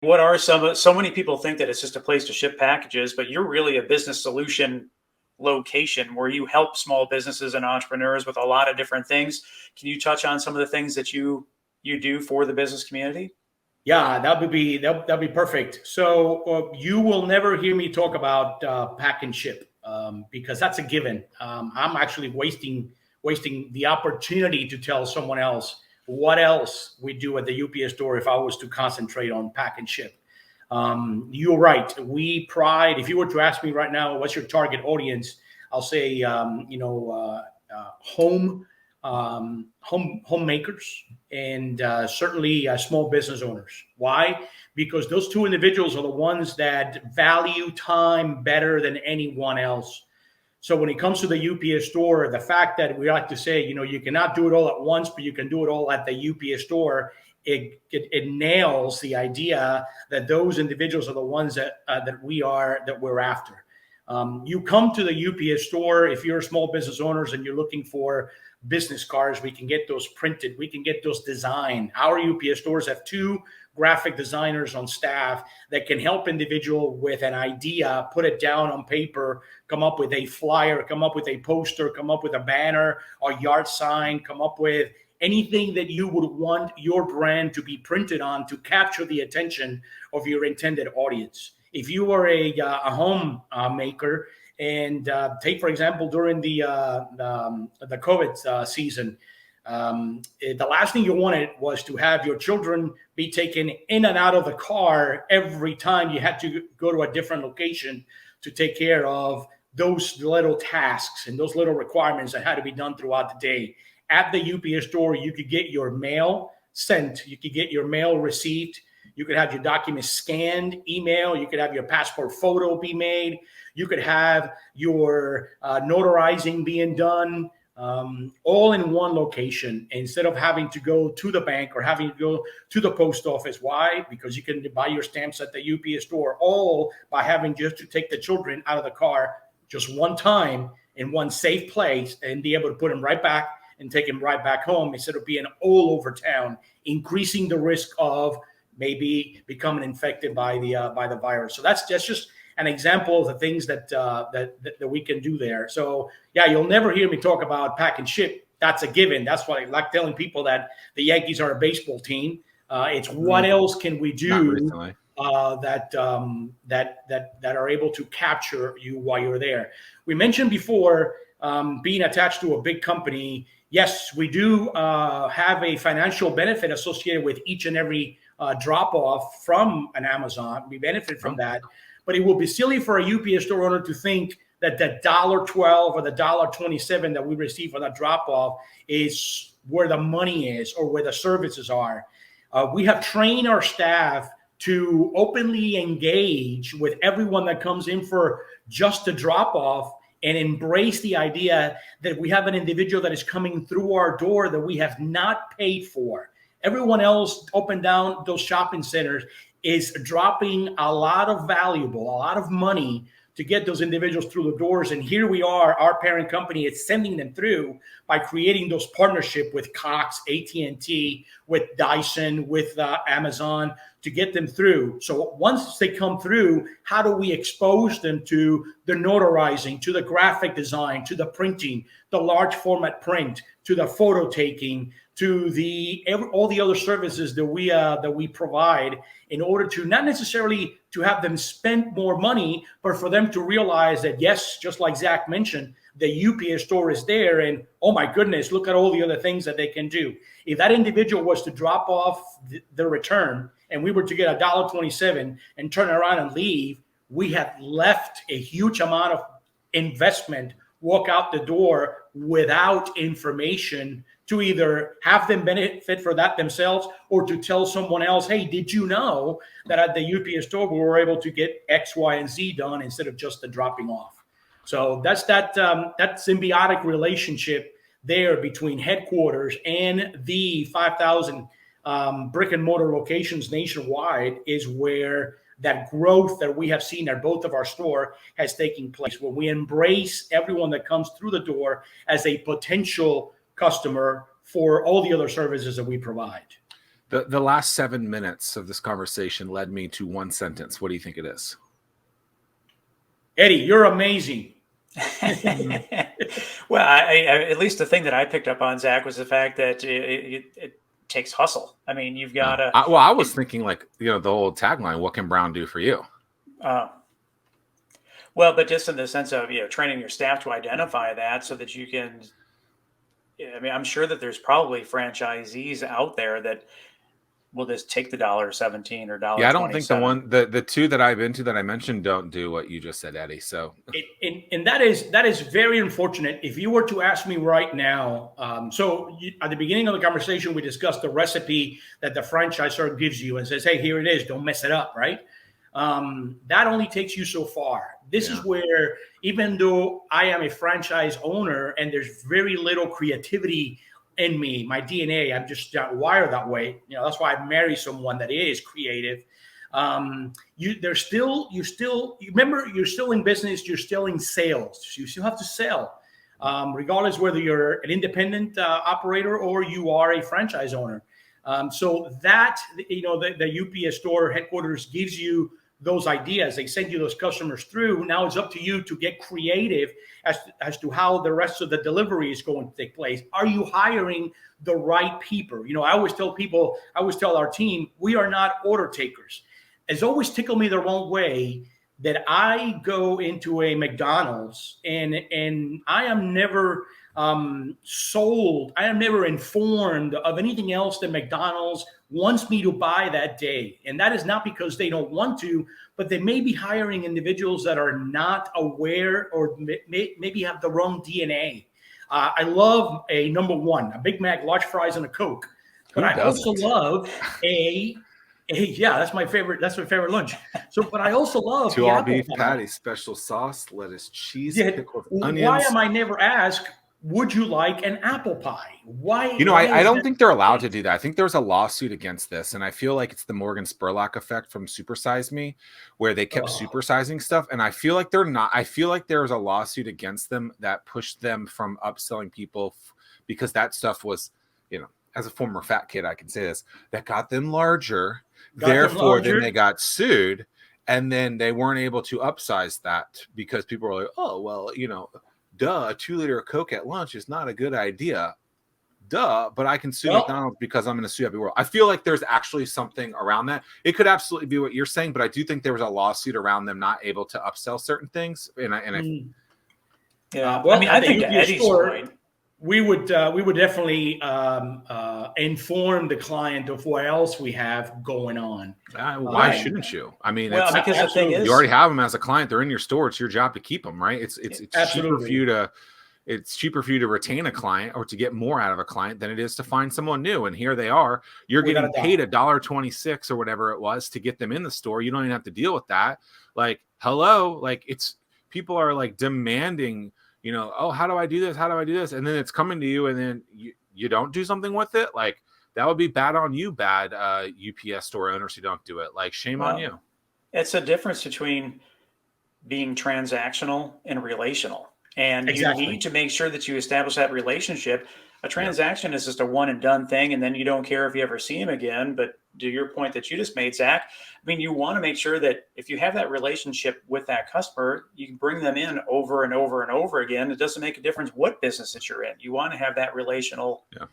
what are so many people think that it's just a place to ship packages, but you're really a business solution location where you help small businesses and entrepreneurs with a lot of different things. Can you touch on some of the things that you do for the business community? Yeah, that'd be perfect. So you will never hear me talk about pack and ship because that's a given. I'm actually wasting the opportunity to tell someone else what else we do at the UPS store if I was to concentrate on pack and ship. You're right. We pride. If you were to ask me right now, what's your target audience? I'll say, homemakers and certainly small business owners. Why? Because those two individuals are the ones that value time better than anyone else. So when it comes to the UPS store, the fact that we like to say, you cannot do it all at once, but you can do it all at the UPS store, it nails the idea that those individuals are the ones that we're after. You come to the UPS store if you're small business owners and you're looking for business cards. We can get those printed. We can get those designed. Our UPS stores have 2 graphic designers on staff that can help individual with an idea, put it down on paper, come up with a flyer, come up with a poster, come up with a banner or yard sign, come up with anything that you would want your brand to be printed on to capture the attention of your intended audience. If you are a home maker, and take, for example, during the COVID season, the last thing you wanted was to have your children be taken in and out of the car every time you had to go to a different location to take care of those little tasks and those little requirements that had to be done throughout the day. At the UPS store, you could get your mail sent, you could get your mail received, you could have your documents scanned, email, you could have your passport photo be made, you could have your notarizing being done, all in one location instead of having to go to the bank or having to go to the post office. Why? Because you can buy your stamps at the UPS store, all by having just to take the children out of the car just one time in one safe place and be able to put them right back and take them right back home instead of being all over town, increasing the risk of maybe becoming infected by the virus. So that's just an example of the things that we can do there. So yeah, you'll never hear me talk about pack and ship. That's a given. That's why I like telling people that the Yankees are a baseball team. It's what else can we do that are able to capture you while you're there. We mentioned before being attached to a big company. Yes, we do have a financial benefit associated with each and every drop off from an Amazon. We benefit from that. But it will be silly for a UPS store owner to think that the $1.12 or the $1.27 that we receive for that drop off is where the money is or where the services are. We have trained our staff to openly engage with everyone that comes in for just a drop off and embrace the idea that we have an individual that is coming through our door that we have not paid for. Everyone else up and down those shopping centers is dropping a lot of money to get those individuals through the doors. And here we are, our parent company is sending them through by creating those partnership with Cox, AT&T, with Dyson, with Amazon to get them through. So once they come through, how do we expose them to the notarizing, to the graphic design, to the printing, the large format print, to the photo taking, to all the other services that we provide in order to not necessarily to have them spend more money, but for them to realize that, yes, just like Zack mentioned, the UPS store is there and, oh my goodness, look at all the other things that they can do. If that individual was to drop off the return and we were to get $1.27 and turn around and leave, we have left a huge amount of investment walk out the door without information to either have them benefit for that themselves or to tell someone else, hey, did you know that at the UPS store we were able to get X, Y, and Z done instead of just the dropping off? So that's that symbiotic relationship there between headquarters and the 5,000 brick and mortar locations nationwide is where that growth that we have seen at both of our store has taken place, where we embrace everyone that comes through the door as a potential customer for all the other services that we provide. The last 7 minutes of this conversation led me to one sentence. What do you think it is? Eddie, you're amazing. Well, at least the thing that I picked up on, Zach, was the fact that it takes hustle. I mean, you've got to. I was thinking like, the old tagline, what can Brown do for you? Well, but just in the sense of, training your staff to identify that so that you can, I mean, I'm sure that there's probably franchisees out there that will just take the $1.17 or $1.27. Yeah, I don't think the two that I've been to that I mentioned don't do what you just said, Eddie. So, and that is very unfortunate. If you were to ask me right now, at the beginning of the conversation, we discussed the recipe that the franchisor gives you and says, "Hey, here it is. Don't mess it up." Right? That only takes you so far. This is where, even though I am a franchise owner and there's very little creativity in me, my DNA, I'm just wired that way. That's why I marry someone that is creative. You're still in business. You're still in sales. You still have to sell, regardless whether you're an independent operator or you are a franchise owner. So that, the UPS store headquarters gives you those ideas. They send you those customers through. Now it's up to you to get creative as to how the rest of the delivery is going to take place. Are you hiring the right people? I always tell our team, we are not order takers. It's always tickled me the wrong way that I go into a McDonald's and I am never sold. I am never informed of anything else that McDonald's wants me to buy that day. And that is not because they don't want to, but they may be hiring individuals that are not aware or maybe have the wrong DNA. I love a number one, a Big Mac, large fries, and a Coke. But I also love that's my favorite. That's my favorite lunch. So, but I also love two all beef patty, special sauce, lettuce, cheese, pickled onions. Why am I never asked, would you like an apple pie? Why? I don't think they're allowed to do that. I think there's a lawsuit against this, and I feel like it's the Morgan Spurlock effect from Super Size Me, where they kept supersizing stuff, and I feel like they're not. I feel like there's a lawsuit against them that pushed them from upselling people because that stuff was, as a former fat kid, I can say this, that got them larger. Therefore, then they got sued, and then they weren't able to upsize that because people were like, "Oh, well, duh, a 2-liter Coke at lunch is not a good idea. Duh, but I can sue McDonald's because I'm going to sue every world." I feel like there's actually something around that. It could absolutely be what you're saying, but I do think there was a lawsuit around them not able to upsell certain things. I think to Eddie's point, we would definitely inform the client of what else we have going on. Why shouldn't you? I mean, because the thing is, you already have them as a client. They're in your store. It's your job to keep them, right? It's cheaper for you to. It's cheaper for you to retain a client or to get more out of a client than it is to find someone new. And here they are. You're getting paid $1.26 or whatever it was to get them in the store. You don't even have to deal with that. Like, hello, like people are like demanding, oh, how do I do this? How do I do this? And then it's coming to you and then you don't do something with it. Like that would be bad on you, bad UPS store owners who don't do it. Like shame on you. It's a difference between being transactional and relational. And you need to make sure that you establish that relationship. A transaction is just a one and done thing. And then you don't care if you ever see him again. But to your point that you just made, Zach, I mean, you want to make sure that if you have that relationship with that customer, you can bring them in over and over and over again. It doesn't make a difference what business that you're in. You want to have that relational. Yeah.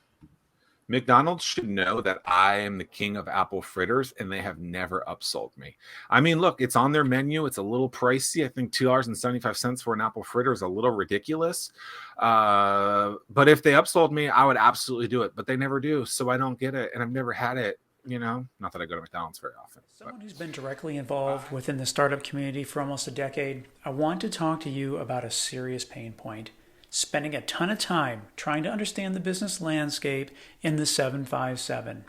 McDonald's should know that I am the king of apple fritters, and they have never upsold me. I mean, look, it's on their menu. It's a little pricey. I think $2.75 for an apple fritter is a little ridiculous. But if they upsold me, I would absolutely do it. But they never do, so I don't get it, and I've never had it. Not that I go to McDonald's very often. Someone who's been directly involved within the startup community for almost a decade, I want to talk to you about a serious pain point. Spending a ton of time trying to understand the business landscape in the 757.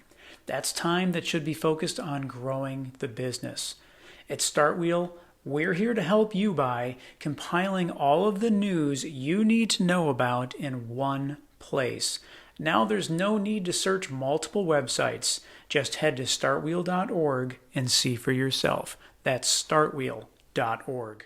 That's time that should be focused on growing the business. At StartWheel, we're here to help you by compiling all of the news you need to know about in one place. Now there's no need to search multiple websites. Just head to startwheel.org and see for yourself. That's startwheel.org.